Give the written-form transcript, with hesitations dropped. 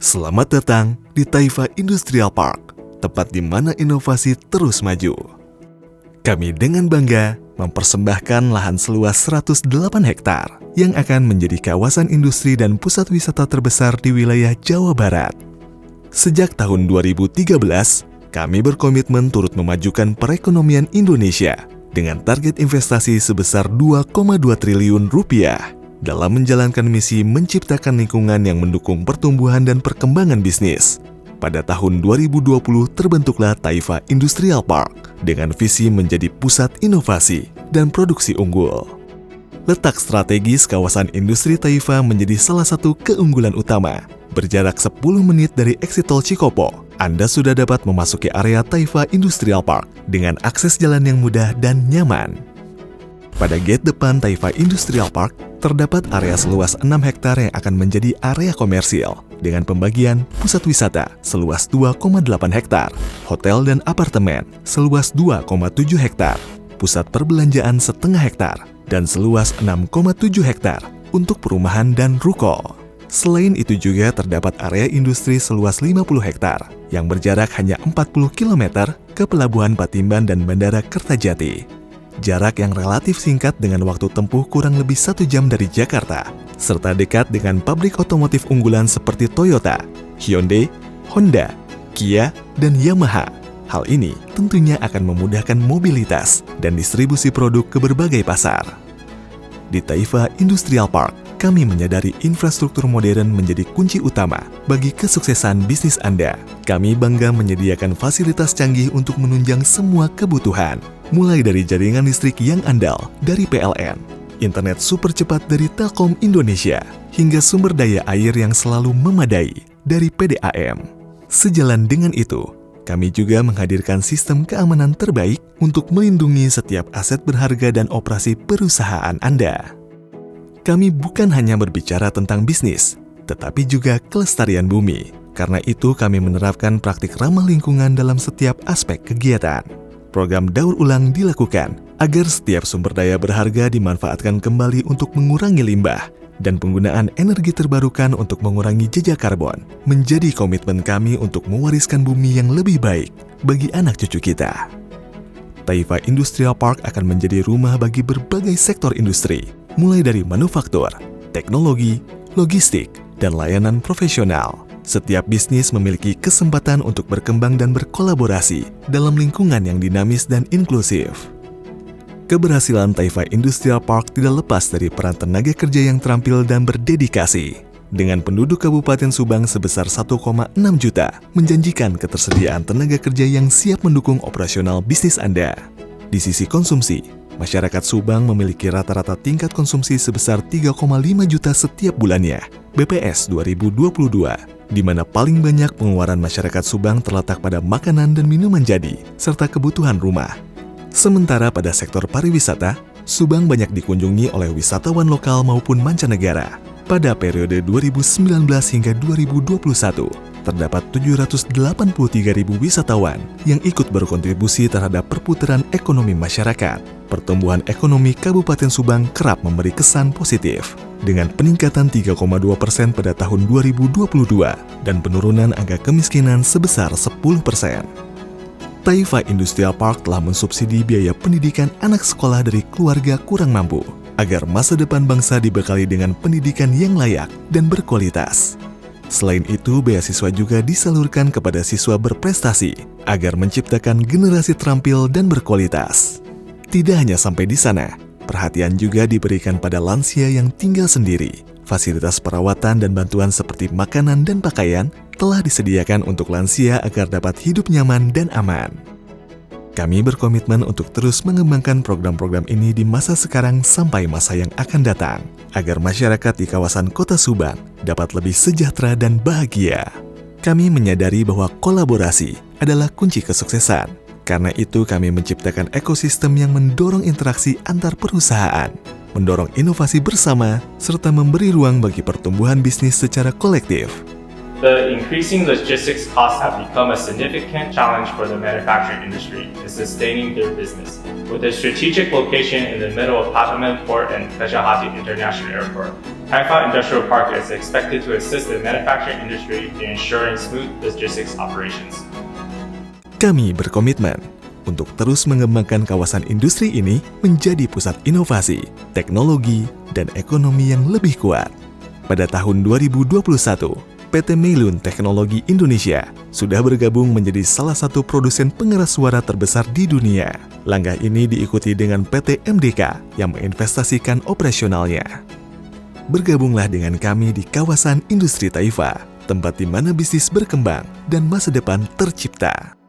Selamat datang di Taifa Industrial Park, tempat di mana inovasi terus maju. Kami dengan bangga mempersembahkan lahan seluas 108 hektar yang akan menjadi kawasan industri dan pusat wisata terbesar di wilayah Jawa Barat. Sejak tahun 2013, kami berkomitmen turut memajukan perekonomian Indonesia dengan target investasi sebesar 2,2 triliun rupiah dalam menjalankan misi menciptakan lingkungan yang mendukung pertumbuhan dan perkembangan bisnis. Pada tahun 2020 terbentuklah Taifa Industrial Park dengan visi menjadi pusat inovasi dan produksi unggul. Letak strategis kawasan industri Taifa menjadi salah satu keunggulan utama. Berjarak 10 menit dari exit tol Cikopo, Anda sudah dapat memasuki area Taifa Industrial Park dengan akses jalan yang mudah dan nyaman. Pada gate depan Taifa Industrial Park, terdapat area seluas 6 hektar yang akan menjadi area komersial dengan pembagian pusat wisata seluas 2,8 hektar, hotel dan apartemen seluas 2,7 hektar, pusat perbelanjaan setengah hektar, dan seluas 6,7 hektar untuk perumahan dan ruko. Selain itu juga terdapat area industri seluas 50 hektar yang berjarak hanya 40 km ke Pelabuhan Patimban dan Bandara Kertajati. Jarak yang relatif singkat dengan waktu tempuh kurang lebih 1 jam dari Jakarta, serta dekat dengan pabrik otomotif unggulan seperti Toyota, Hyundai, Honda, Kia, dan Yamaha. Hal ini tentunya akan memudahkan mobilitas dan distribusi produk ke berbagai pasar. Di Taifa Industrial Park, kami menyadari infrastruktur modern menjadi kunci utama bagi kesuksesan bisnis Anda. Kami bangga menyediakan fasilitas canggih untuk menunjang semua kebutuhan, mulai dari jaringan listrik yang andal dari PLN, internet super cepat dari Telkom Indonesia, hingga sumber daya air yang selalu memadai dari PDAM. Sejalan dengan itu, kami juga menghadirkan sistem keamanan terbaik untuk melindungi setiap aset berharga dan operasi perusahaan Anda. Kami bukan hanya berbicara tentang bisnis, tetapi juga kelestarian bumi. Karena itu kami menerapkan praktik ramah lingkungan dalam setiap aspek kegiatan. Program daur ulang dilakukan agar setiap sumber daya berharga dimanfaatkan kembali untuk mengurangi limbah, dan penggunaan energi terbarukan untuk mengurangi jejak karbon menjadi komitmen kami untuk mewariskan bumi yang lebih baik bagi anak cucu kita. Taifa Industrial Park akan menjadi rumah bagi berbagai sektor industri, mulai dari manufaktur, teknologi, logistik, dan layanan profesional. Setiap bisnis memiliki kesempatan untuk berkembang dan berkolaborasi dalam lingkungan yang dinamis dan inklusif. Keberhasilan Taifa Industrial Park tidak lepas dari peran tenaga kerja yang terampil dan berdedikasi. Dengan penduduk Kabupaten Subang sebesar 1,6 juta, menjanjikan ketersediaan tenaga kerja yang siap mendukung operasional bisnis Anda. Di sisi konsumsi, masyarakat Subang memiliki rata-rata tingkat konsumsi sebesar 3,5 juta setiap bulannya, BPS 2022, di mana paling banyak pengeluaran masyarakat Subang terletak pada makanan dan minuman jadi, serta kebutuhan rumah. Sementara pada sektor pariwisata, Subang banyak dikunjungi oleh wisatawan lokal maupun mancanegara. Pada periode 2019 hingga 2021, terdapat 783.000 wisatawan yang ikut berkontribusi terhadap perputaran ekonomi masyarakat. Pertumbuhan ekonomi Kabupaten Subang kerap memberi kesan positif, dengan peningkatan 3,2% pada tahun 2022 dan penurunan angka kemiskinan sebesar 10%. Taifa Industrial Park telah mensubsidi biaya pendidikan anak sekolah dari keluarga kurang mampu, agar masa depan bangsa dibekali dengan pendidikan yang layak dan berkualitas. Selain itu, beasiswa juga disalurkan kepada siswa berprestasi agar menciptakan generasi terampil dan berkualitas. Tidak hanya sampai di sana, perhatian juga diberikan pada lansia yang tinggal sendiri. Fasilitas perawatan dan bantuan seperti makanan dan pakaian telah disediakan untuk lansia agar dapat hidup nyaman dan aman. Kami berkomitmen untuk terus mengembangkan program-program ini di masa sekarang sampai masa yang akan datang, agar masyarakat di kawasan Kota Subang dapat lebih sejahtera dan bahagia. Kami menyadari bahwa kolaborasi adalah kunci kesuksesan. Karena itu kami menciptakan ekosistem yang mendorong interaksi antar perusahaan, mendorong inovasi bersama, serta memberi ruang bagi pertumbuhan bisnis secara kolektif. The increasing logistics costs have become a significant challenge for the manufacturing industry in sustaining their business. With a strategic location in the middle of Patamon Port and Kajahati International Airport, Taifa Industrial Park is expected to assist the manufacturing industry in ensuring smooth logistics operations. Kami berkomitmen untuk terus mengembangkan kawasan industri ini menjadi pusat inovasi, teknologi, dan ekonomi yang lebih kuat. Pada tahun 2021, PT Meilun Teknologi Indonesia sudah bergabung menjadi salah satu produsen pengeras suara terbesar di dunia. Langkah ini diikuti dengan PT MDK yang menginvestasikan operasionalnya. Bergabunglah dengan kami di kawasan industri Taifa, tempat di mana bisnis berkembang dan masa depan tercipta.